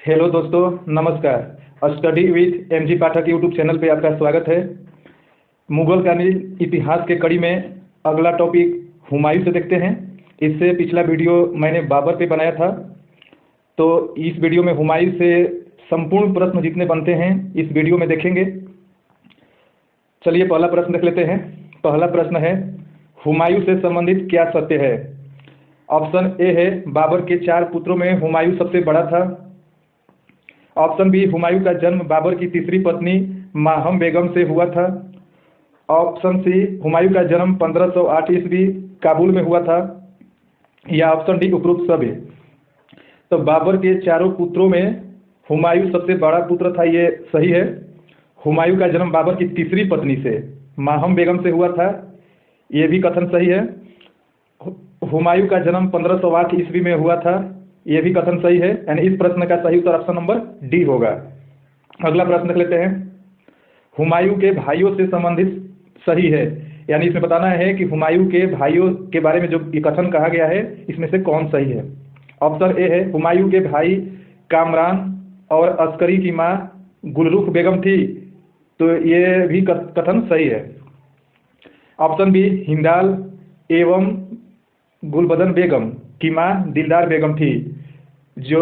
Hello दोस्तों, नमस्कार। Study with MG Pathak YouTube channel पे आपका स्वागत है। मुगल कालीन इतिहास के कड़ी में अगला टॉपिक हुमायूं से देखते हैं। इससे पिछला वीडियो मैंने बाबर पे बनाया था, तो इस वीडियो में हुमायूं से संपूर्ण प्रश्न जितने बनते हैं इस वीडियो में देखेंगे। चलिए पहला प्रश्न देख लेते हैं। पहला प्रश्न है, हुमायूं से संबंधित क्या सत्य है? ऑप्शन ए है, बाबर के 4 पुत्रों में हुमायूं सबसे बड़ा था। ऑप्शन बी, हुमायूं का जन्म बाबर की तीसरी पत्नी माहम बेगम से हुआ था। ऑप्शन सी, हुमायूं का जन्म 1508 ईस्वी काबुल में हुआ था। या ऑप्शन डी, उपरोक्त सभी। तो बाबर के चारों पुत्रों में हुमायूं सबसे बड़ा पुत्र था, ये सही है। हुमायूं का जन्म बाबर की तीसरी पत्नी से माहम बेगम से हुआ था, ये भी कथन सही है। हुमायूं का जन्म 1508 ईस्वी में हुआ था, ये भी कथन सही है। यानी इस प्रश्न का सही उत्तर ऑप्शन नंबर डी होगा। अगला प्रश्न देख लेते हैं। हुमायूं के भाइयों से संबंधित सही है, यानी इसमें बताना है कि हुमायूं के भाइयों के बारे में जो ये कथन कहा गया है इसमें से कौन सही है। ऑप्शन ए है, हुमायूं के भाई कामरान और अस्करी की मां गुलरुख बेगम थी, तो ये भी कथन सही है। ऑप्शन बी, हिंदाल एवं गुलबदन बेगम की मां दिलदार बेगम थी। जो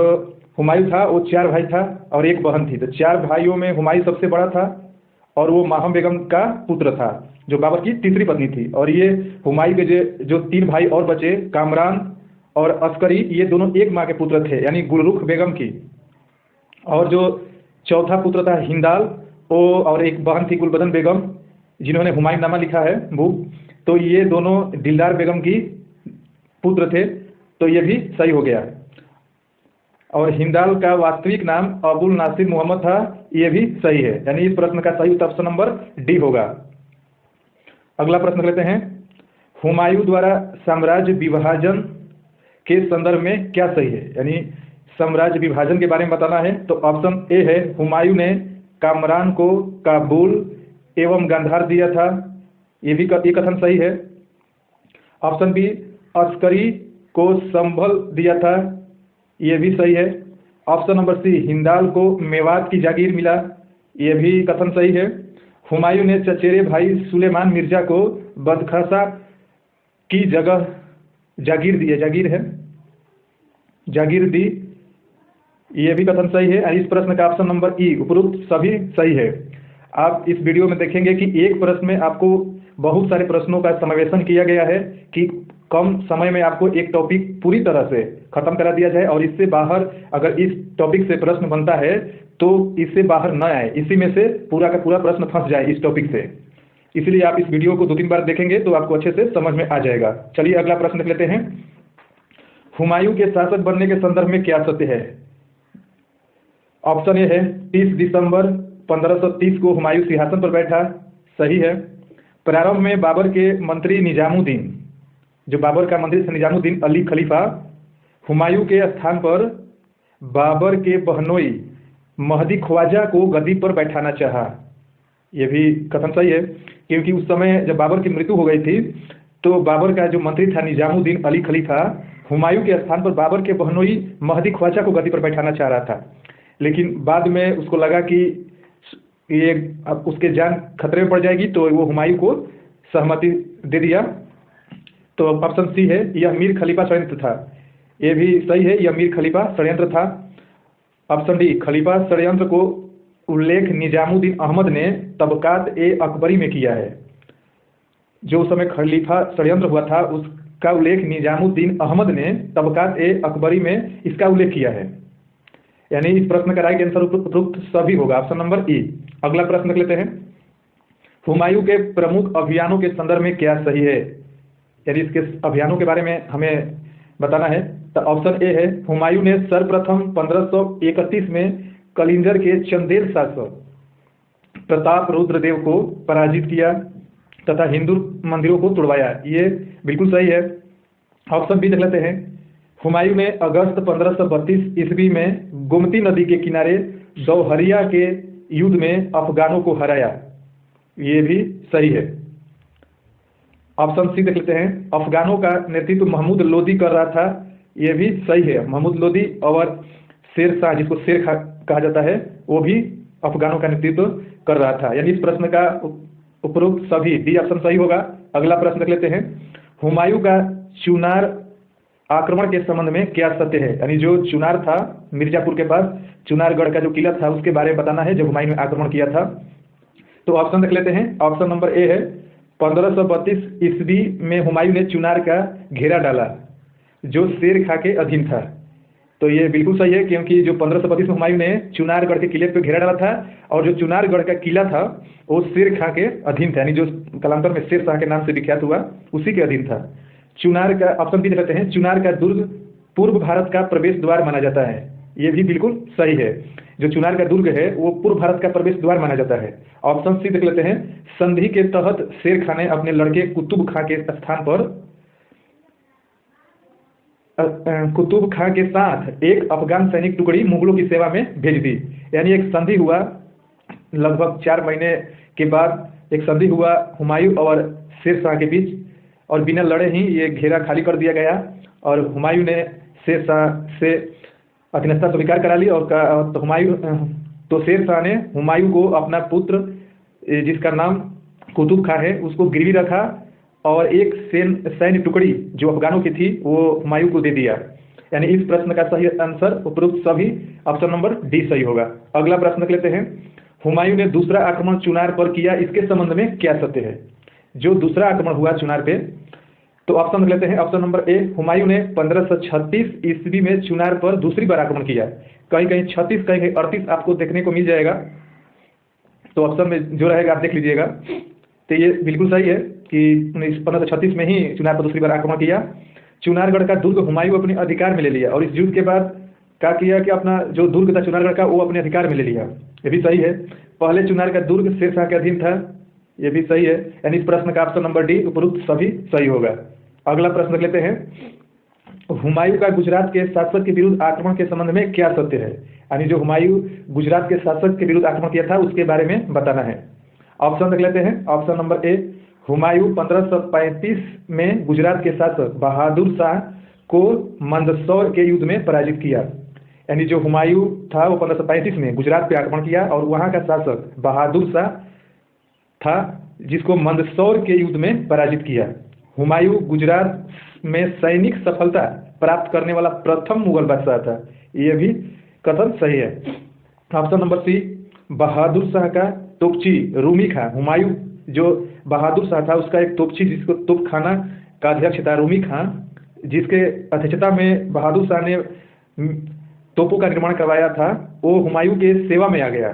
हुमायूं था वो 4 भाई था और 1 बहन थी, तो 4 भाइयों में हुमायूं सबसे बड़ा था और वो माहम बेगम का पुत्र था जो बाबर की तीसरी पत्नी थी। और ये हुमायूं के जो 3 भाई और बचे, कामरान और अस्करी, ये दोनों एक माँ के पुत्र थे, यानी गुलरुख बेगम की। और जो चौथा पुत्र था हिंदाल, वो और 1 बहन थी गुलबदन बेगम, जिन्होंने हुमायूंनामा लिखा है बुक, तो ये दोनों दिलदार बेगम की पुत्र थे, तो ये भी सही हो गया। और हिंदाल का वास्तविक नाम अबुल नासिर मोहम्मद था, ये भी सही है। यानी इस प्रश्न का सही उत्तर ऑप्शन नंबर डी होगा। अगला प्रश्न लेते हैं। हुमायूं द्वारा साम्राज्य विभाजन के संदर्भ में क्या सही है? यानी साम्राज्य विभाजन के बारे में बताना है, तो ऑप्शन ए है, हुमायूं ने कामरान को काबुल एवं गांधार दिया था, ये कथन सही है। ऑप्शन बी, अस्करी को संभल दिया था, ये भी सही है। ऑप्शन नंबर सी, हिंदाल को मेवात की जागीर मिला, ये भी कथन सही है। हुमायूं ने चचेरे भाई सुलेमान मिर्जा को बदखसा की जगह जागीर दी, जागीर दी, ये भी कथन सही है। इस प्रश्न का ऑप्शन नंबर ई, उपरोक्त सभी सही है। आप इस वीडियो में देखेंगे कि एक प्रश्न में आपको बहुत सारे प्रश्नों का समावेशन किया गया है कि कम समय में आपको एक टॉपिक पूरी तरह से खत्म करा दिया जाए और इससे बाहर अगर इस टॉपिक से प्रश्न बनता है तो इससे बाहर न आए, इसी में से पूरा का पूरा प्रश्न फंस जाए इस टॉपिक से। इसलिए आप इस वीडियो को 2-3 बार देखेंगे तो आपको अच्छे से समझ में आ जाएगा। चलिए अगला प्रश्न देख लेते हैं। हुमायूं के शासक बनने के संदर्भ में क्या सत्य है? ऑप्शन ए है, 30 दिसंबर 1530 को हुमायूं सिंहासन पर बैठा, सही है। प्रारंभ में बाबर के मंत्री निजामुद्दीन, जो बाबर का मंत्री था निजामुद्दीन अली खलीफा, हुमायूं के स्थान पर बाबर के बहनोई महदी ख्वाजा को गद्दी पर बैठाना चाहा, ये भी कथन सही है। क्योंकि उस समय जब बाबर की मृत्यु हो गई थी तो बाबर का जो मंत्री था निजामुद्दीन अली खलीफा हुमायूं के स्थान पर बाबर के बहनोई महदी ख्वाजा को गद्दी पर बैठाना चाह रहा था, लेकिन बाद में उसको लगा कि ये अब उसके जान खतरे में पड़ जाएगी, तो वो हुमायूं को सहमति दे दिया। तो ऑप्शन सी है, यह मीर खलीफा षड्यंत्र था, ये भी सही है, यह मीर खलीफा षड्यंत्र था। ऑप्शन डी, खलीफा षड्यंत्र को उल्लेख निजामुद्दीन अहमद ने तबकात ए अकबरी में किया है। जो उस समय खलीफा षड्यंत्र हुआ था उसका उल्लेख निजामुद्दीन अहमद ने तबकात ए अकबरी में इसका उल्लेख किया है। यानी इस प्रश्न का राइट आंसर उपरोक्त सभी होगा, ऑप्शन नंबर ई। अगला प्रश्न देख लेते हैं। हुमायूं के प्रमुख अभियानों के संदर्भ में क्या सही है? यानी इसके अभियानों के बारे में हमें बताना है, तो ऑप्शन ए है, हुमायूं ने सर्वप्रथम 1531 में कलिंजर के चंदेल शासक प्रताप रुद्रदेव को पराजित किया तथा हिंदू मंदिरों को तुड़वाया, ये बिल्कुल सही है। ऑप्शन बी देख लेते हैं। हुमायूं ने अगस्त 1532 ईस्वी में गोमती नदी के किनारे दौहरिया के युद्ध में अफगानों को हराया, ये भी सही है। ऑप्शन सी देख लेते हैं। अफगानों का नेतृत्व महमूद लोदी कर रहा था, ये भी सही है। महमूद लोदी और शेर शाह, जिसको शेर खा कहा जाता है, वो भी अफगानों का नेतृत्व कर रहा था। यानी इस प्रश्न का उपरोक्त सभी डी ऑप्शन सही होगा। अगला प्रश्न देख लेते हैं, हुमायूं का चुनार आक्रमण के संबंध में क्या सत्य है? यानी जो चुनार था मिर्जापुर के पास, चुनारगढ़ का जो किला था, उसके बारे में बताना है जब हुमायूं ने आक्रमण किया था। तो ऑप्शन देख लेते हैं। ऑप्शन नंबर ए है 1532 ईस्वी में हुमायूं ने चुनार का घेरा डाला जो शेर खां के अधीन था। तो ये बिल्कुल सही है, क्योंकि जो 1532 में हुमायूं ने चुनारगढ़ के किले पर घेरा डाला था और जो चुनारगढ़ का किला था वो शेर खां के अधीन था, यानी जो कालांतर में शेर शाह के नाम से विख्यात हुआ उसी के अधीन था। चुनार का ऑप्शन बी देते हैं, चुनार का दुर्ग पूर्व भारत का प्रवेश द्वार माना जाता है। ये भी बिल्कुल सही है, जो चुनार का दुर्ग है वो पूर्व भारत का प्रवेश द्वार माना जाता है। ऑप्शन सी देख लेते हैं, संधि के तहत शेर खां ने अपने लड़के कुतुब खां के स्थान पर कुतुब खां के साथ एक अफगान सैनिक टुकड़ी मुगलों की सेवा में भेज दी। यानी एक संधि हुआ, लगभग 4 महीने के बाद एक संधि हुआ हुमायूं और शेर शाह के बीच, और बिना लड़े ही ये घेरा खाली कर दिया गया और हुमायूं ने शेर शाह से अधीनता स्वीकार करा ली। और तो शेर शाह ने हुमायूं को अपना पुत्र, जिसका नाम कुतुब खां है, उसको गिरवी रखा और एक सैन्य टुकड़ी जो अफगानों की थी वो हुमायूं को दे दिया। यानी इस प्रश्न का सही आंसर उपरोक्त सभी ऑप्शन नंबर डी सही होगा। अगला प्रश्न देख लेते हैं, हुमायूं ने दूसरा आक्रमण चुनार पर किया, इसके संबंध में क्या सत्य है? जो दूसरा आक्रमण हुआ चुनार पे, तो ऑप्शन देख लेते हैं। ऑप्शन नंबर ए, हुमायूं ने 1536 ईस्वी में चुनार पर दूसरी बार आक्रमण किया। कहीं कहीं 36, कहीं कहीं 38 आपको देखने को मिल जाएगा, तो ऑप्शन में जो रहेगा आप देख लीजिएगा। तो ये बिल्कुल सही है कि 1536 में ही चुनार पर दूसरी बार आक्रमण किया। चुनारगढ़ का दुर्ग हुमायूं अपने अधिकार में ले लिया और इस युद्ध के बाद क्या किया कि अपना जो दुर्ग था चुनारगढ़ का वो अपने अधिकार में ले लिया। ये भी सही है। पहले चुनार का दुर्ग शेर शाह के अधीन था, ये भी सही है। यानी इस प्रश्न का ऑप्शन नंबर डी उपरोक्त सभी सही होगा। अगला प्रश्न देख लेते हैं, हुमायूं का गुजरात के शासक के विरुद्ध आक्रमण के संबंध में क्या सत्य है? यानी जो हुमायूं गुजरात के शासक के विरुद्ध आक्रमण किया था उसके बारे में बताना है। ऑप्शन देख लेते हैं। ऑप्शन नंबर ए, हुमायूं 1535 में गुजरात के शासक बहादुर शाह को मंदसौर के युद्ध में पराजित किया। यानी जो हुमायूं था वो 1535 में गुजरात पे आक्रमण किया और वहां का शासक बहादुर शाह था जिसको मंदसौर के युद्ध में पराजित किया। हुमायूं गुजरात में सैनिक सफलता प्राप्त करने वाला प्रथम मुगल बादशाह था, ये भी कथन सही है। Option number C, Bahadur Shah का तोपची रूमी खां, हुमायूं जो बहादुर शाह था उसका एक तोपची जिसको तोपखाना का अध्यक्ष था रूमी खां, जिसके अध्यक्षता में बहादुर शाह ने तोपों का निर्माण करवाया था, वो हुमायूं के सेवा में आ गया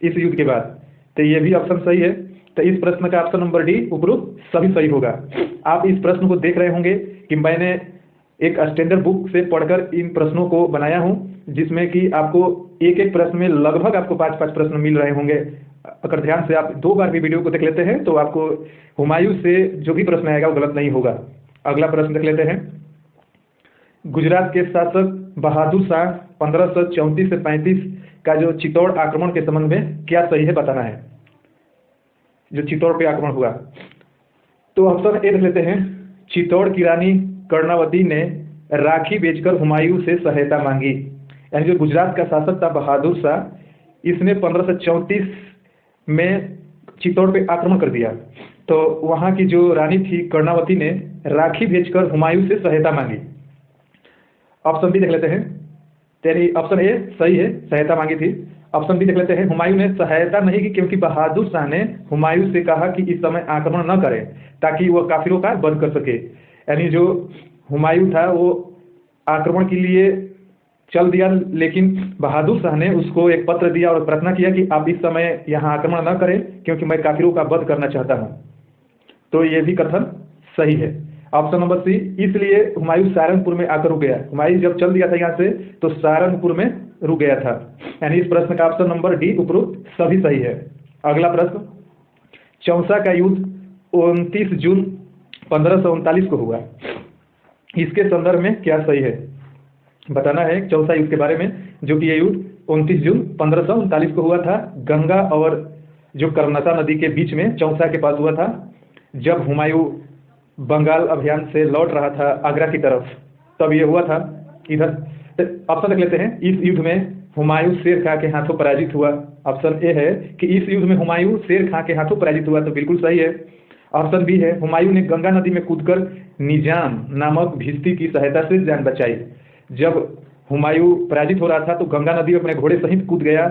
इस युद्ध के बाद। तो ये भी ऑप्शन सही है। तो इस प्रश्न का ऑप्शन नंबर डी उपरोक्त सभी सही होगा। आप इस प्रश्न को देख रहे होंगे कि मैंने एक स्टैंडर्ड बुक से पढ़कर इन प्रश्नों को बनाया हूं, जिसमें कि आपको एक एक प्रश्न में लगभग आपको 5-5 प्रश्न मिल रहे होंगे। अगर ध्यान से आप 2 बार भी वीडियो को देख लेते हैं तो आपको हुमायूं से जो भी प्रश्न आएगा वो गलत नहीं होगा। अगला प्रश्न देख लेते हैं, गुजरात के शासक बहादुर शाह 1534 से 35 का जो चित्तौड़ आक्रमण के संबंध में क्या सही है बताना है, जो चित्तौड़ पे आक्रमण हुआ। तो ऑप्शन ए देख लेते हैं, चित्तौड़ की रानी कर्णावती ने राखी बेचकर हुमायूं से सहायता मांगी। यानी जो गुजरात का शासक था बहादुर शाह, इसने 1534 में चित्तौड़ पे आक्रमण कर दिया। तो वहां की जो रानी थी कर्णावती ने राखी भेजकर हुमायूं से सहायता मांगी। ऑप्शन बी देख लेते हैं। तेरी ऑप्शन ए सही है, सहायता मांगी थी। ऑप्शन बी देख लेते हैं, हुमायूं ने सहायता नहीं की क्योंकि बहादुर शाह ने हुमायूं से कहा कि इस समय आक्रमण न करें ताकि वह काफिरों का वध कर सके। यानी जो हुमायूं था वो आक्रमण के लिए चल दिया, लेकिन बहादुर शाह ने उसको एक पत्र दिया और प्रार्थना किया कि आप इस समय यहाँ आक्रमण न करें क्योंकि मैं काफिरों का वध करना चाहता हूँ। तो ये भी कथन सही है। ऑप्शन नंबर सी, इसलिए हुमायूं सहारनपुर में आकर रुक गया। हुमायूं जब चल दिया था यहाँ से तो सहारनपुर में रुक गया था। यानी इस प्रश्न का ऑप्शन नंबर डी उपरोक्त सभी सही है। अगला प्रश्न, चौसा का युद्ध 29 जून 1539 को हुआ, इसके संदर्भ में क्या सही है बताना है। चौसा युद्ध के बारे में, जो कि ये युद्ध 29 जून 1539 को हुआ था, गंगा और जो कर्मनसा नदी के बीच में चौसा के पास हुआ था। जब हुमायूं बंगाल अभियान से लौट रहा था आगरा की तरफ, तब ये हुआ था। इधर ऑप्शन देख लेते हैं, इस युद्ध में हुमायूं शेर खां के हाथों पराजित हुआ। ऑप्शन ए है कि इस युद्ध में हुमायूं शेर खां के हाथों पराजित हुआ, तो बिल्कुल सही है। ऑप्शन बी है, हुमायूं ने गंगा नदी में कूदकर निजाम नामक भिश्ती की सहायता से जान बचाई। जब हुमायूं पराजित हो रहा था तो गंगा नदी में अपने घोड़े सहित कूद गया,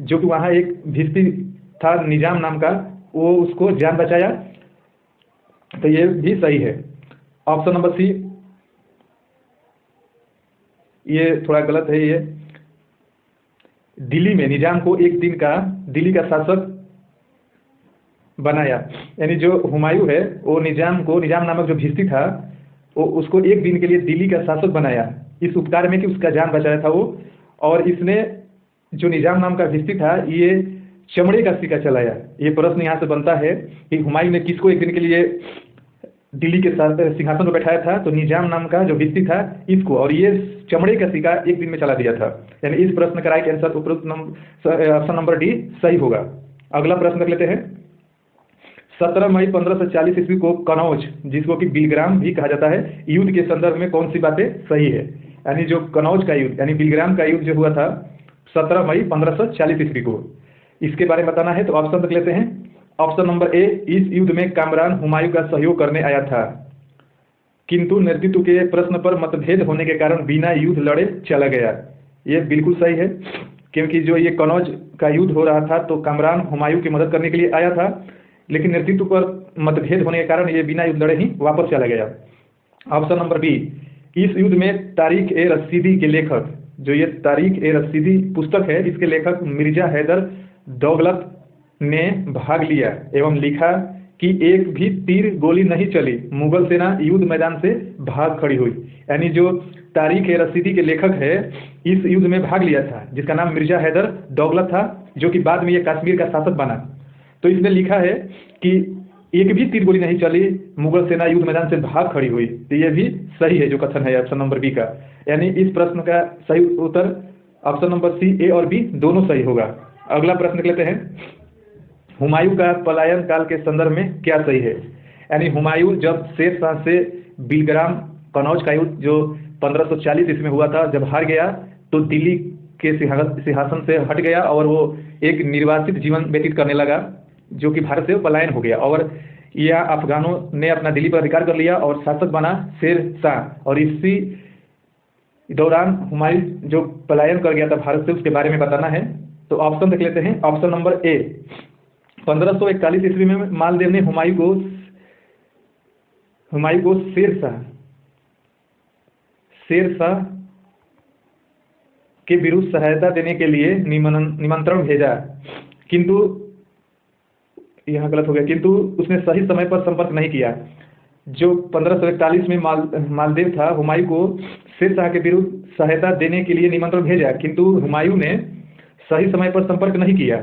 जो कि वहां एक भिश्ती था निजाम नाम का, वो उसको जान बचाया, तो ये भी सही है। ऑप्शन नंबर सी ये थोड़ा गलत है। ये दिल्ली में निजाम को एक दिन का दिल्ली का शासक बनाया, यानी जो हुमायूं है वो निजाम नामक जो भिश्ती था वो उसको एक दिन के लिए दिल्ली का शासक बनाया, इस उपकार में कि उसका जान बचाया था वो। और इसने जो निजाम नाम का भिश्ती था ये चमड़े का सिक्का चलाया। ये प्रश्न यहाँ से बनता है कि हुमायूं ने किसको एक दिन के लिए दिल्ली के सिंहासन पर बैठाया था, तो निजाम नाम का जो भिश्ती था इसको, और ये चमड़े का सिक्का एक दिन में चला दिया था। यानी इस प्रश्न का right answer option number D सही होगा। अगला प्रश्न देख लेते हैं। 17 मई 1540 ईस्वी को कनौज, जिसको कि बिलग्राम भी कहा जाता है, युद्ध के संदर्भ में कौन सी बातें सही है? यानी जो कनौज का युद्ध यानी बिलग्राम का युद्ध जो हुआ था 17 मई 1540 ईस्वी को, इसके बारे में बताना है, तो ऑप्शन देख लेते हैं। ऑप्शन नंबर ए, इस युद्ध में कामरान हुमायूं का सहयोग करने आया था, किंतु नेतृत्व के प्रश्न पर मतभेद होने के कारण बिना युद्ध लड़े चला गया। ये बिल्कुल सही है, क्योंकि जो ये कनौज का युद्ध हो रहा था तो कामरान हुमायूं की मदद करने के लिए आया था, लेकिन नेतृत्व पर मतभेद होने के कारण ये बिना युद्ध लड़े ही वापस चला गया। ऑप्शन नंबर बी, इस युद्ध में तारिक ए रशीदी के लेखक, जो ये तारिक ए रशीदी पुस्तक है, इसके लेखक मिर्जा हैदर दौलत ने भाग लिया एवं लिखा कि एक भी तीर गोली नहीं चली, मुगल सेना युद्ध मैदान से भाग खड़ी हुई। यानी जो तारिक ए रशीदी के लेखक है इस युद्ध में भाग लिया था, जिसका नाम मिर्जा हैदर दौलत था, जो कि बाद में ये कश्मीर का शासक बना। तो इसने लिखा है कि एक भी तीर गोली नहीं चली, मुगल सेना युद्ध मैदान से भाग खड़ी हुई, तो ये भी सही है जो कथन है ऑप्शन नंबर बी का। यानी इस प्रश्न का सही उत्तर ऑप्शन नंबर सी, ए और बी दोनों सही होगा। अगला प्रश्न देख लेते हैं। हुमायूं का पलायन काल के संदर्भ में क्या सही है? यानी हुमायूं जब शेर शाह से बिलग्राम कनौज का युद्ध जो 1540 ईस्वी में हुआ था, जब हार गया तो दिल्ली के सिंहासन से हट गया और वो एक निर्वासित जीवन व्यतीत करने लगा, जो कि भारत से पलायन हो गया, और यह अफगानों ने अपना दिल्ली पर अधिकार कर लिया और शासक बना शेर शाह। और इसी दौरान हुमायूं जो पलायन कर गया था भारत से, उसके बारे में बताना है, तो ऑप्शन देख लेते हैं। ऑप्शन नंबर ए, 1541 ईस्वी में मालदेव ने हुमायूं को शेर शाह के विरुद्ध सहायता देने के लिए निमंत्रण भेजा, किंतु यहाँ गलत हो गया, किंतु उसने सही समय पर संपर्क नहीं किया। जो 1541 में मालदेव था, हुमायूं को शेर शाह के विरुद्ध सहायता देने के लिए निमंत्रण भेजा, किंतु हुमायूं ने सही समय पर संपर्क नहीं किया।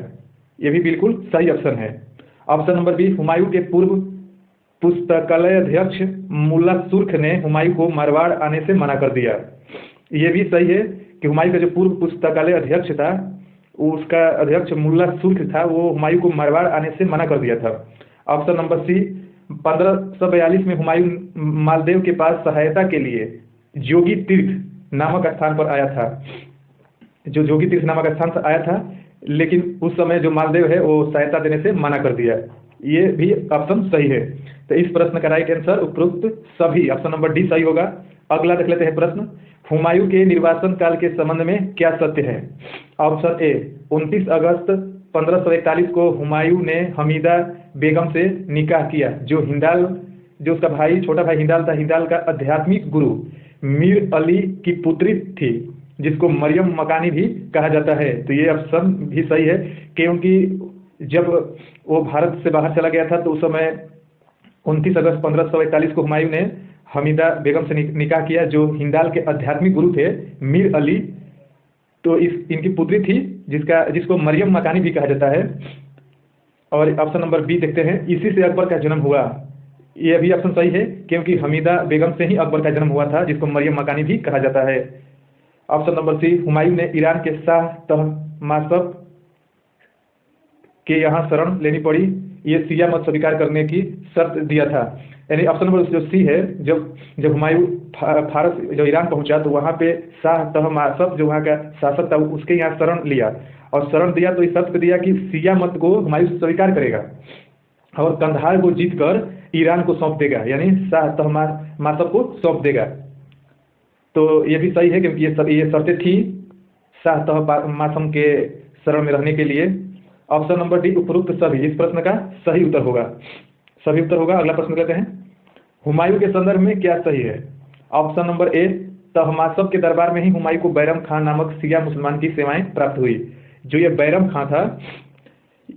ये भी बिल्कुल सही ऑप्शन है। ऑप्शन नंबर बी, हुमायूं के पूर्व पुस्तकालय अध्यक्ष मुल्ला सुर्ख ने हुमायूं को मारवाड़ आने से मना कर दिया। ये भी सही है कि हुमायूं का जो पूर्व पुस्तकालय अध्यक्ष था, उसका अध्यक्ष मुल्ला सुर्ख था, वो हुमायूं को मारवाड़ आने से मना कर दिया था। ऑप्शन नंबर सी, 1542 में हुमायूं मालदेव के पास सहायता के लिए जोगी तीर्थ नामक स्थान पर आया था, जो जोगी तीर्थ नामक स्थान से आया था, लेकिन उस समय जो मालदेव है वो सहायता देने से मना कर दिया। ये भी ऑप्शन सही है। तो इस प्रश्न का राइट आंसर उपरोक्त सभी ऑप्शन नंबर डी सही होगा। अगला देख लेते हैं प्रश्न। हुमायूं के निर्वासन काल के संबंध में क्या सत्य है? ऑप्शन ए, 29 अगस्त 1541 को हुमायूं ने हमीदा बेगम से निकाह किया, जो उसका भाई छोटा भाई हिंदाल था, हिंदाल का आध्यात्मिक गुरु मीर अली की पुत्री थी, जिसको मरियम मकानी भी कहा जाता है। तो ये ऑप्शन भी सही है, क्योंकि जब वो भारत से बाहर चला गया था तो उस समय 29 अगस्त 1541 को हुमायूं ने हमीदा बेगम से निकाह किया, जो हिंदाल के आध्यात्मिक गुरु थे मीर अली। तो इनकी पुत्री थी जिसको मरियम मकानी भी कहा जाता है। और ऑप्शन नंबर बी देखते हैं, इसी से अकबर का जन्म हुआ। यह भी ऑप्शन सही है, क्योंकि हमीदा बेगम से ही अकबर का जन्म हुआ था, जिसको मरियम मकानी भी कहा जाता है। ऑप्शन नंबर सी, हुमायूं ने ईरान के शाह तहमासप के यहाँ शरण लेनी पड़ी, ये शिया मत स्वीकार करने की शर्त दिया था। यानी ऑप्शन नंबर जो सी है, जब जब हुमायूं फारस जो ईरान पहुंचा तो वहाँ पे शाह तहमासप जो वहाँ का शासक था उसके यहाँ शरण लिया, और शरण दिया तो इस शर्त पे दिया कि शिया मत को हुमायूं स्वीकार करेगा और कंधार को जीतकर ईरान को सौंप देगा, यानी शाह तहमासप को सौंप देगा। तो ये भी सही है क्योंकि ये शर्तें थी शाह तहमासप के शरण में रहने के लिए। ऑप्शन नंबर डी उपरोक्त सभी इस प्रश्न का सही उत्तर होगा, सभी उत्तर होगा। अगला प्रश्न कहते हैं, हुमायूं के संदर्भ में क्या सही है? ऑप्शन नंबर ए, तहमासप के दरबार में ही हुमायूं को बैरम खान नामक शिया मुसलमान की सेवाएं प्राप्त हुई। जो ये बैरम खान था,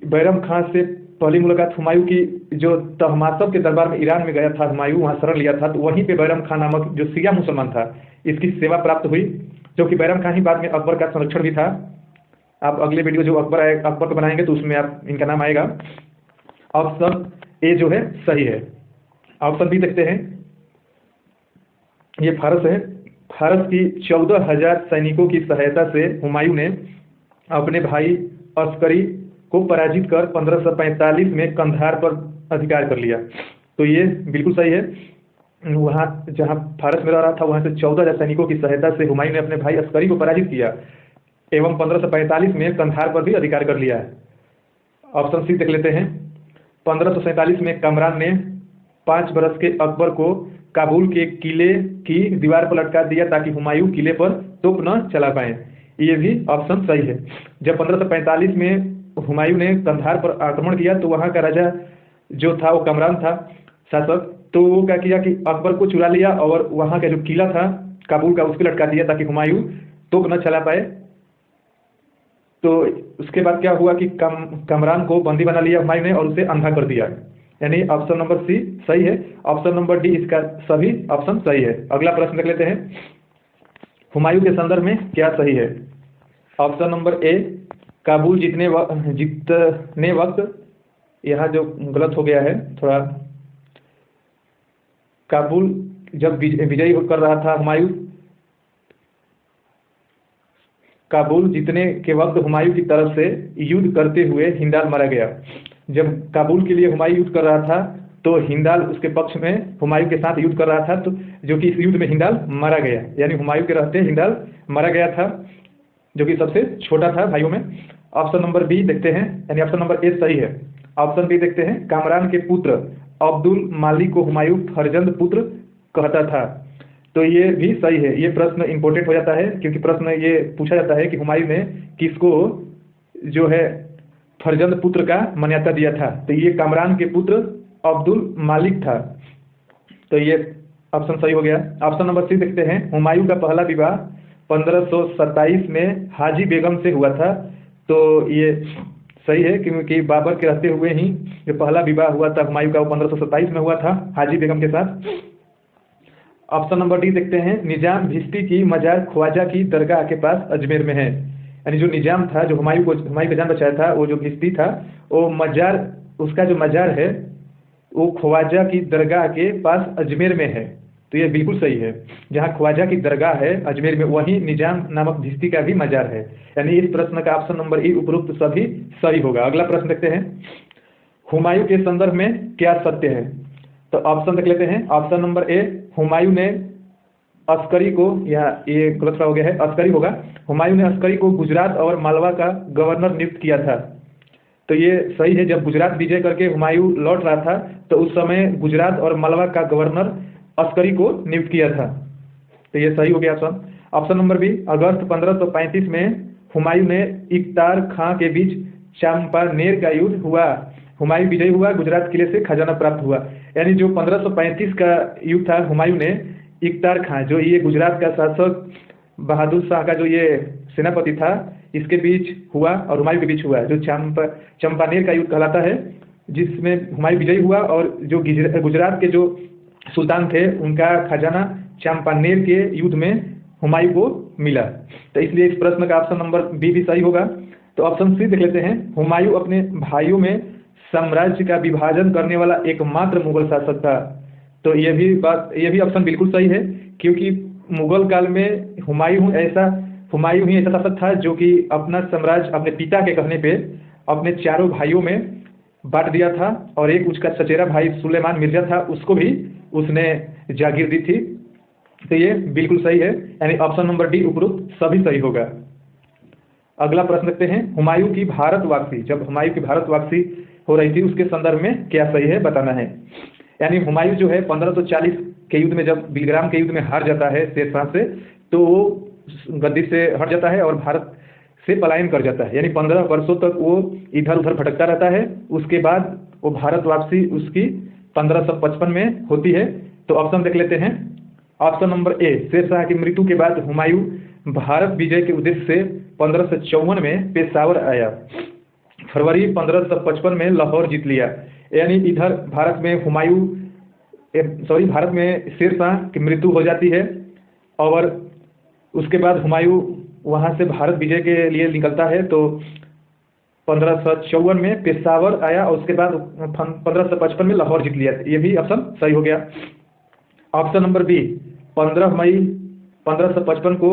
बैरम खान से पहली मुलाकात हुमायूं की जो तहमासप के दरबार में ईरान में गया था, हुमायूं वहाँ शरण लिया था, तो वहीं पे बैरम खान नामक जो शिया मुसलमान था इसकी सेवा प्राप्त हुई, जो कि बैरम खान ही बाद में अकबर का संरक्षण भी था। आप अगले वीडियो जो अकबर को बनाएंगे तो उसमें आप इनका नाम आएगा। ऑप्शन ए जो है सही है। ऑप्शन बी देखते हैं, ये फारस है। फारस की 14,000 सैनिकों की सहायता से हुमायूं ने अपने भाई अस्करी को पराजित कर 1545 में कंधार पर अधिकार कर लिया। तो ये बिल्कुल सही है। वहाँ जहाँ फारस में रह रहा था वहाँ से 14,000 सैनिकों की सहायता से हुमायूं ने अपने भाई अस्करी को पराजित किया एवं 1545 में कंधार पर भी अधिकार कर लिया है। ऑप्शन सी देख लेते हैं। 1547 में कमरान ने 5 बरस के अकबर को काबुल के किले की दीवार पर लटका दिया ताकि हुमायूं किले पर तोप न चला पाए। ये भी ऑप्शन सही है। जब 1545 में हुमायूं ने कंधार पर आक्रमण किया तो वहाँ का राजा जो था वो कमरान था शासक, तो वो क्या किया कि अकबर को चुरा लिया और वहाँ का जो किला था काबुल का उस पर लटका दिया ताकि हुमायूं तोप न चला पाए। तो उसके बाद क्या हुआ कि कमरान को बंदी बना लिया हुमायूं ने और उसे अंधा कर दिया, यानी ऑप्शन नंबर सी सही है। ऑप्शन नंबर डी इसका सभी ऑप्शन सही है। अगला प्रश्न देख लेते हैं, हुमायूं के संदर्भ में क्या सही है? ऑप्शन नंबर ए, काबुल जीतने वक्त, यहाँ जो गलत हो गया है थोड़ा, काबुल जब विजयी कर रहा था हुमायूं, काबुल जीतने के वक्त हुमायूं की तरफ से युद्ध करते हुए हिंदाल मारा गया। जब काबुल के लिए हुमायूं युद्ध कर रहा था तो हिंदाल उसके पक्ष में हुमायूं के साथ युद्ध कर रहा था, तो जो कि इस युद्ध में हिंदाल मारा गया, यानी हुमायूं के रहते हिंदाल मारा गया था, जो कि सबसे छोटा था भाइयों में। ऑप्शन नंबर बी देखते हैं, यानी ऑप्शन नंबर ए सही है। ऑप्शन बी देखते हैं, कामरान के पुत्र अब्दुल मालिक को हुमायूं फरजंद पुत्र कहता था। तो ये भी सही है। ये प्रश्न इंपॉर्टेंट हो जाता है क्योंकि प्रश्न ये पूछा जाता है कि हुमायूं ने किसको जो है फरजंद पुत्र का मान्यता दिया था, तो ये कामरान के पुत्र अब्दुल मालिक था। तो ये ऑप्शन सही हो गया। ऑप्शन नंबर सी देखते हैं, हुमायूं का पहला विवाह 1527 में हाजी बेगम से हुआ था। तो ये सही है क्योंकि बाबर के रहते हुए ही जो पहला विवाह हुआ था हुमायूं का वो 1527 में हुआ था हाजी बेगम के साथ। ऑप्शन नंबर डी देखते हैं, निजाम भिश्ती की मजार ख्वाजा की दरगाह के पास अजमेर में है। यानी जो निजाम था जो हुमायूं का जान बचाया था, वो जो भिश्ती था वो मजार, उसका जो मजार है वो ख्वाजा की दरगाह के पास अजमेर में है। तो ये बिल्कुल सही है। जहाँ ख्वाजा की दरगाह है अजमेर में, वहीं निजाम नामक भिश्ती का भी मजार है। यानी इस प्रश्न का ऑप्शन नंबर ई उपरोक्त सभी सही होगा। अगला प्रश्न देखते हैं, हुमायूं के संदर्भ में क्या सत्य है? तो ऑप्शन देख लेते हैं। ऑप्शन नंबर ए, हुमायूं ने अस्करी को, या ये गलत हो गया है, अस्करी होगा। हुमायूं ने अस्करी को गुजरात और मालवा का गवर्नर नियुक्त किया था। तो ये सही है। जब गुजरात विजय करके हुमायूं लौट रहा था तो उस समय गुजरात और मालवा का गवर्नर अस्करी को नियुक्त किया था। तो ये सही हो गया ऑप्शन। ऑप्शन नंबर बी, अगस्त 1535 में हुमायूं ने इख्तार खां के बीच चंपानेर का युद्ध हुआ। हुमायूं विजयी हुआ, गुजरात किले से खजाना प्राप्त हुआ। यानी जो 1535 का युद्ध था, हुमायूं ने इख्तार खां, जो ये गुजरात का शासक बहादुर शाह का जो ये सेनापति था, इसके बीच हुआ और हुमायूं के बीच हुआ, जो चंपानेर का युद्ध कहलाता है, जिसमें हुमायूं विजयी हुआ और जो गुजरात के जो सुल्तान थे उनका खजाना चंपानेर के युद्ध में हुमायूं को मिला। तो इसलिए इस प्रश्न का ऑप्शन नंबर बी भी सही होगा। तो ऑप्शन सी देख लेते हैं, हुमायूं अपने भाइयों में साम्राज्य का विभाजन करने वाला एकमात्र मुगल शासक था। तो ये भी ऑप्शन बिल्कुल सही है क्योंकि मुगल काल में हुमायूं ही ऐसा शासक था जो कि अपना साम्राज्य अपने पिता के कहने पे अपने चारों भाइयों में बांट दिया था, और एक उसका चचेरा भाई सुलेमान मिर्जा था, उसको भी उसने जागीर दी थी। तो ये बिल्कुल सही है, यानी ऑप्शन नंबर डी उपरोक्त सभी सही होगा। अगला प्रश्न देखते हैं, हुमायूं की भारत वापसी, जब हुमायूं की भारत वापसी हो रही थी उसके संदर्भ में क्या सही है बताना है। यानी हुमायूं जो है 1540 के युद्ध में, जब बिलग्राम के युद्ध में हार जाता है शेरशाह से, तो वो गद्दी से हट जाता है और भारत से पलायन कर जाता है, यानी 15 वर्षों तक वो इधर उधर भटकता रहता है। उसके बाद वो भारत वापसी उसकी 1555 में होती है। तो ऑप्शन देख लेते हैं। ऑप्शन नंबर ए, शेरशाह की मृत्यु के बाद हुमायूं भारत विजय के उद्देश्य से 1554 में पेशावर आया, फरवरी 1555 में लाहौर जीत लिया। यानी इधर भारत में शेरशाह की मृत्यु हो जाती है, और उसके बाद हुमायूं वहां से भारत विजय के लिए निकलता है। तो 1554 में पेशावर आया और उसके बाद 1555 में लाहौर जीत लिया। ये भी ऑप्शन सही हो गया। ऑप्शन नंबर बी, 15 मई 1555 को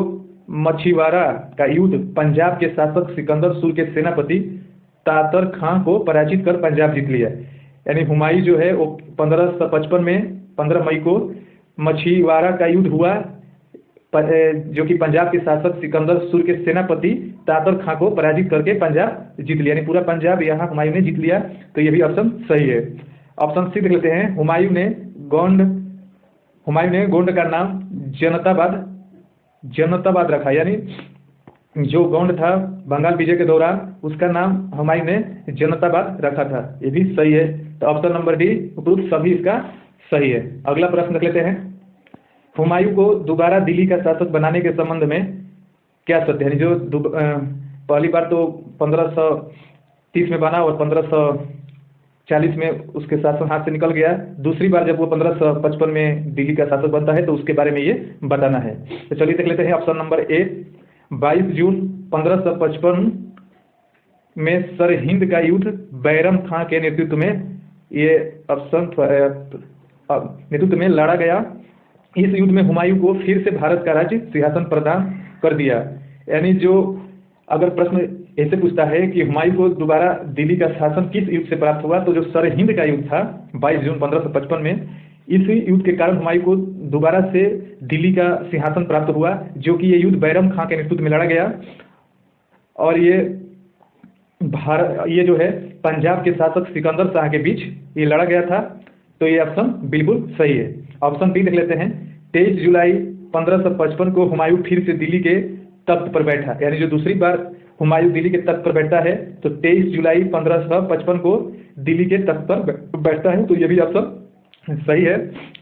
मछीवाड़ा का युद्ध पंजाब के शासक सिकंदर सूर के सेनापति तातर खां को पराजित कर पंजाब जीत लिया। यानी हुमायूं जो है वो 1555 में 15 मई को मछीवाड़ा का युद्ध हुआ, जो कि पंजाब के शासक सिकंदर सूर के सेनापति तातर खां को पराजित करके पंजाब जीत लिया, यानी पूरा पंजाब यहाँ हुमायूं ने जीत लिया। तो ये भी ऑप्शन सही है। ऑप्शन सी देख लेते हैं। हुमायूं ने गोंड का नाम जनताबाद रखा, यानी जो गोंड था बंगाल विजय के दौरान उसका नाम हुमायूं ने जनताबाद रखा था। ये भी सही है। तो ऑप्शन नंबर डी उपरोक्त सभी इसका सही है। अगला प्रश्न देख लेते हैं। हुमायूं को दोबारा दिल्ली का शासक बनाने के संबंध में क्या सत्य है। जो पहली बार तो 1530 में बना और 1540 में उसके शासन हाथ से निकल गया। दूसरी बार जब वो 1555 में दिल्ली का शासक बनता है तो उसके बारे में ये बताना है। तो चलिए देख लेते हैं। ऑप्शन नंबर ए, 22 जून 1555 में सरहिंद का युद्ध बैरम खां के नेतृत्व में लड़ा गया। इस युद्ध में हुमायूं को फिर से भारत का राज्य सिंहासन प्रदान कर दिया। यानी जो अगर प्रश्न ऐसे पूछता है कि हुमायूं को दोबारा दिल्ली का शासन किस युद्ध से प्राप्त हुआ, तो जो सरहिंद का युद्ध था 22 जून 1555 में, इस युद्ध के कारण हुमायूं को दोबारा से दिल्ली का सिंहासन प्राप्त हुआ, जो कि ये युद्ध बैरम खां के नेतृत्व में लड़ा गया। और ये जो है पंजाब के शासक सिकंदर शाह के बीच ये लड़ा गया था। तो ये ऑप्शन बिल्कुल सही है। ऑप्शन बी देख लेते हैं। 23 जुलाई 1555 को हुमायूं फिर से दिल्ली के तख्त पर बैठा, यानी जो दूसरी बार हुमायूं दिल्ली के तख्त पर बैठता है तो 23 जुलाई 1555 को दिल्ली के तख्त पर बैठता है। तो ये भी ऑप्शन सही है।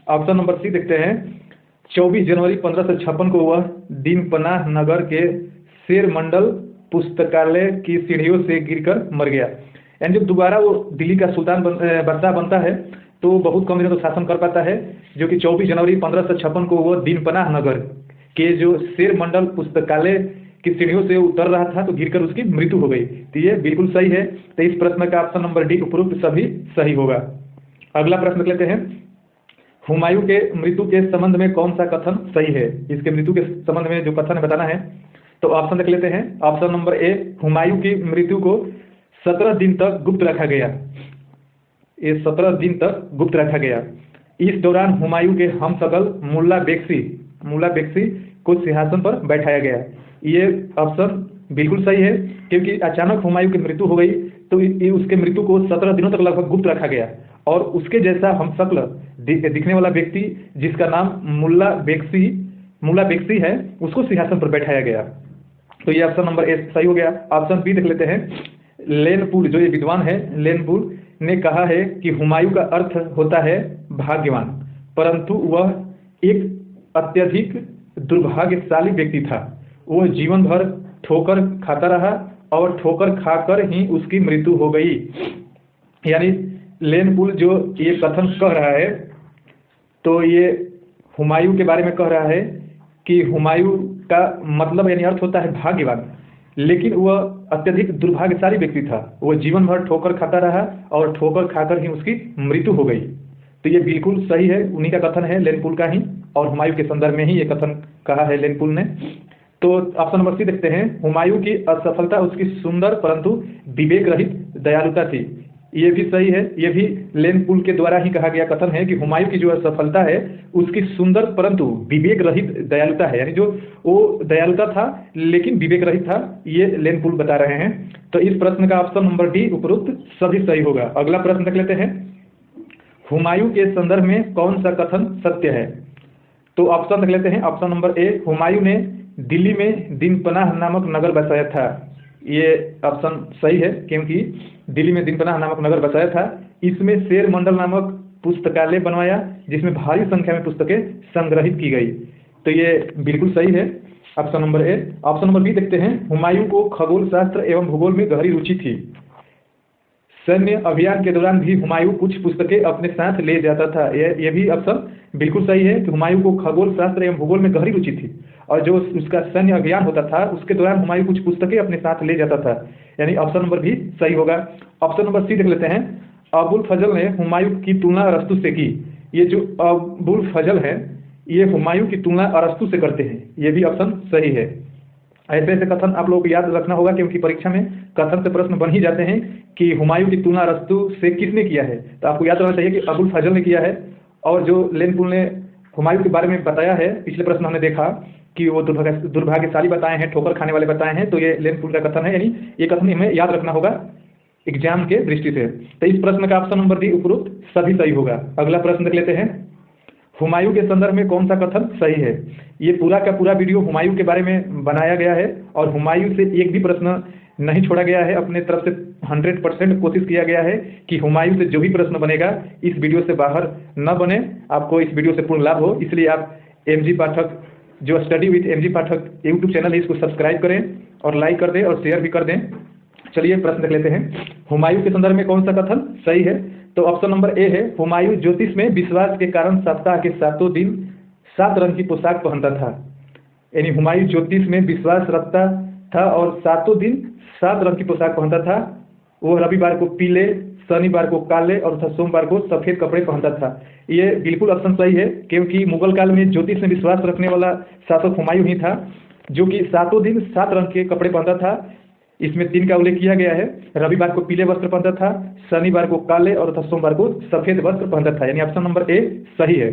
ऑप्शन नंबर सी देखते हैं। 24 जनवरी 1556 को वह दीन पनाह नगर के शेर मंडल पुस्तकालय की सीढ़ियों से गिरकर मर गया। यानी जब दोबारा वो दिल्ली का सुल्तान बादशाह बनता है तो बहुत कम दिनों तक शासन कर पाता है, जो कि 24 जनवरी 1556 को वो दीन पनाह नगर के जो शेर मंडल पुस्तकालय की सीढ़ियों से उतर रहा था तो गिरकर उसकी मृत्यु हो गई। तो ये बिल्कुल सही है। तो इस प्रश्न का ऑप्शन नंबर डी उपरोक्त सभी सही होगा। अगला प्रश्न देख लेते हैं। हुमायूं के मृत्यु के संबंध में कौन सा कथन सही है। इसके मृत्यु के संबंध में जो कथन है बताना है। तो ऑप्शन देख लेते हैं। ऑप्शन नंबर ए, हुमायूं की मृत्यु को 17 दिन तक गुप्त रखा गया। ये 17 दिन तक गुप्त रखा गया। इस दौरान हुमायूं के हमशक्ल मुल्ला बेगसी को सिंहासन पर बैठाया गया। ये ऑप्शन बिल्कुल सही है, क्योंकि अचानक हुमायूं की मृत्यु हो गई तो उसके मृत्यु को 17 दिनों तक लगभग गुप्त रखा गया, और उसके जैसा हमशक्ल दिखने वाला व्यक्ति जिसका नाम मुल्ला बेगसी है उसको सिंहासन पर बैठाया गया। तो ये ऑप्शन नंबर ए सही हो गया। ऑप्शन बी देख लेते हैं। लेनपुल, जो ये विद्वान है लेनपुल ने कहा है कि हुमायूं का अर्थ होता है भाग्यवान, परंतु वह एक अत्यधिक दुर्भाग्यशाली व्यक्ति था। वह जीवन भर ठोकर खाता रहा और ठोकर खाकर ही उसकी मृत्यु हो गई। यानी लेनपुल जो ये कथन कह रहा है तो ये हुमायूं के बारे में कह रहा है कि हुमायूं का मतलब यानी अर्थ होता है भाग्यवान, लेकिन वह अत्यधिक दुर्भाग्यशाली व्यक्ति था। वह जीवन भर ठोकर खाता रहा और ठोकर खाकर ही उसकी मृत्यु हो गई। तो ये बिल्कुल सही है, उन्हीं का कथन है लेनपुल का ही, और हुमायूं के संदर्भ में ही ये कथन कहा है लेनपुल ने। तो ऑप्शन नंबर सी देखते हैं। हुमायूं की असफलता उसकी सुंदर परंतु विवेक रहित दयालुता थी। ये भी सही है। ये भी लेन पुल के द्वारा ही कहा गया कथन है कि हुमायूं की जो असफलता है उसकी सुंदर परंतु विवेक रहित दयालुता है, यानी जो वो दयालुता था लेकिन विवेक रहित था, ये लेन पुल बता रहे हैं। तो इस प्रश्न का ऑप्शन नंबर डी उपरोक्त सभी सही होगा। अगला प्रश्न देख लेते हैं, हुमायूं के संदर्भ में कौन सा कथन सत्य है? तो ऑप्शन देख लेते हैं। ऑप्शन नंबर ए, हुमायूं ने दिल्ली में दीनपनाह नामक नगर बसाया था। ये ऑप्शन सही है क्योंकि दिल्ली में दीनपनाह नामक नगर बसाया था। इसमें शेर मंडल नामक पुस्तकालय बनवाया जिसमें भारी संख्या में पुस्तकें संग्रहित की गई। तो ये बिल्कुल सही है, option number A. Option number B देखते हैं, हुमायूं को खगोल शास्त्र एवं भूगोल में गहरी रुचि थी। सैन्य अभियान के दौरान भी हुमायूं कुछ पुस्तकें अपने साथ ले जाता था। ये भी ऑप्शन बिल्कुल सही है कि हुमायूं को खगोल शास्त्र एवं भूगोल में गहरी रुचि थी और जो उसका सैन्य अभियान होता था उसके दौरान हुमायूं कुछ पुस्तकें अपने साथ ले जाता था, यानी ऑप्शन नंबर भी सही होगा। ऑप्शन नंबर सी देख लेते हैं, अबुल फजल ने हुमायूं की तुलना अरस्तु से की। ये जो अबुल फजल है ये हुमायूं की तुलना अरस्तु से करते हैं, ये भी ऑप्शन सही है। ऐसे ऐसे कथन आप लोगों को याद रखना होगा क्योंकि परीक्षा में कथन से प्रश्न बन ही जाते हैं कि हुमायूं की तुलना अरस्तु से किसने किया है। तो आपको याद रखना चाहिए कि अबुल फजल ने किया है और जो लेन पुल ने हुमायूं के बारे में बताया है, पिछले प्रश्न हमने देखा कि वो दुर्भाग्यशाली बताए हैं, ठोकर खाने वाले बताए हैं, तो ये लेन पुल का कथन है, यानी ये कथन हमें याद रखना होगा एग्जाम के दृष्टि से। तो इस प्रश्न का ऑप्शन नंबर डी उपरोक्त सभी सही होगा। अगला प्रश्न देख लेते हैं, हुमायूं के संदर्भ में कौन सा कथन सही है? ये पूरा का पूरा वीडियो हुमायूं के बारे में बनाया गया है और हुमायूं से एक भी प्रश्न नहीं छोड़ा गया है। अपने तरफ से 100% कोशिश किया गया है कि हुमायूं से जो भी प्रश्न बनेगा इस वीडियो से बाहर न बने, आपको इस वीडियो से पूर्ण लाभ हो। इसलिए आप एमजी पाठक जो study with MG Pathak YouTube channel है इसको सब्सक्राइब करें और लाइक कर दें और शेयर भी कर दें। चलिए प्रश्न देख लेते हैं, हुमायूं के संदर्भ में कौन सा कथन सही है? तो ऑप्शन नंबर ए है, हुमायूं ज्योतिष में विश्वास के कारण सप्ताह के 7 दिन 7 रंग की पोशाक पहनता था। यानी हुमायूं ज्योतिष में विश्वास रखता था और 7 दिन 7 रंग की पोशाक पहनता था। वो रविवार को पीले, शनिवार को काले और सोमवार को सफेद कपड़े पहनता था। ये बिल्कुल ऑप्शन सही है क्योंकि मुगल काल में ज्योतिष में विश्वास रखने वाला शासक हुमायूं ही था जो कि 7 दिन 7 रंग के कपड़े पहनता था। इसमें 3 का उल्लेख किया गया है, रविवार को पीले वस्त्र पहनता था, शनिवार को काले और सोमवार को सफेद वस्त्र पहनता था, यानी ऑप्शन नंबर ए सही है।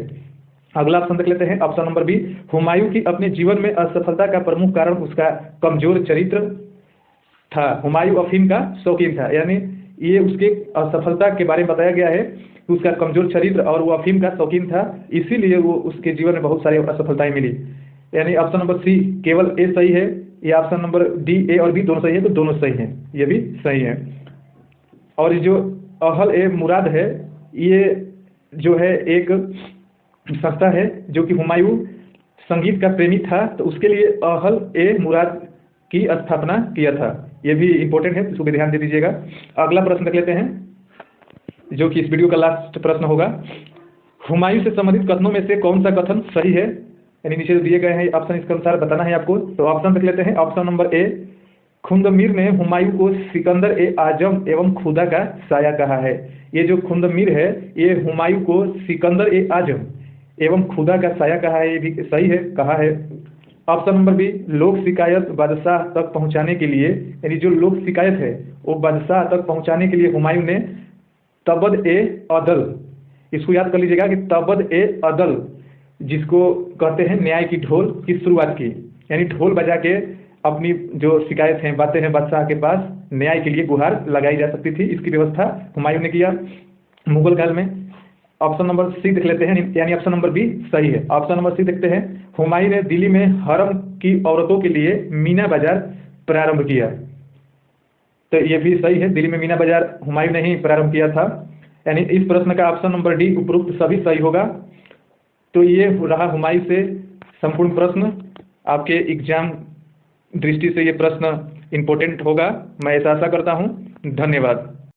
अगला ऑप्शन देख लेते हैं, ऑप्शन नंबर बी, हुमायूं की अपने जीवन में असफलता का प्रमुख कारण उसका कमजोर चरित्र था। हुमायूं अफीम का शौकीन था, यानी ये उसके असफलता के बारे में बताया गया है कि उसका कमजोर चरित्र और वो अफीम का शौकीन था, इसीलिए वो उसके जीवन में बहुत सारी असफलताएं मिली। यानी ऑप्शन नंबर सी केवल ए सही है, या ऑप्शन नंबर डी ए और बी दोनों सही है, तो दोनों सही हैं, ये भी सही है। और जो अहल ए मुराद है ये जो है एक संस्था है जो कि हुमायूं संगीत का प्रेमी था, तो उसके लिए अहल ए मुराद की स्थापना किया था। ये भी इंपॉर्टेंट है, इसको भी ध्यान दे दीजिएगा। अगला प्रश्न देख लेते हैं जो कि इस वीडियो का लास्ट प्रश्न होगा, हुमायूं से संबंधित कथनों में से कौन सा कथन सही है? यानी नीचे दिए गए हैं ऑप्शन, इसके अनुसार बताना है आपको। तो ऑप्शन देख लेते हैं। ऑप्शन नंबर ए, खुंदमीर ने हुमायूं को सिकंदर ए आजम एवं खुदा का साया कहा है। ये जो खुंदमीर है ये हुमायूं को सिकंदर ए आजम एवं खुदा का साया कहा है, ये भी सही है, कहा है। ऑप्शन नंबर बी, लोक शिकायत बादशाह तक पहुंचाने के लिए, यानी जो लोक शिकायत है वो बादशाह तक पहुंचाने के लिए हुमायूं ने तबद ए अदल, इसको याद कर लीजिएगा कि तबद ए अदल जिसको कहते हैं न्याय की ढोल की शुरुआत की, यानी ढोल बजा के अपनी जो शिकायत हैं बातें हैं बादशाह के पास न्याय के लिए गुहार लगाई जा सकती थी, इसकी व्यवस्था हुमायूं ने किया मुगल काल में। ऑप्शन नंबर सी देख लेते हैं, यानी ऑप्शन नंबर बी सही है। ऑप्शन नंबर सी देखते हैं, हुमायूं ने दिल्ली में हरम की औरतों के लिए मीना बाजार प्रारंभ किया। तो ये भी सही है, दिल्ली में मीना बाजार हुमायूं ने ही प्रारंभ किया था, यानी इस प्रश्न का ऑप्शन नंबर डी उपरोक्त सभी सही होगा। तो ये रहा हुमायूं से संपूर्ण प्रश्न। आपके एग्जाम दृष्टि से ये प्रश्न इंपॉर्टेंट होगा, मैं ऐसा आशा करता हूँ। धन्यवाद।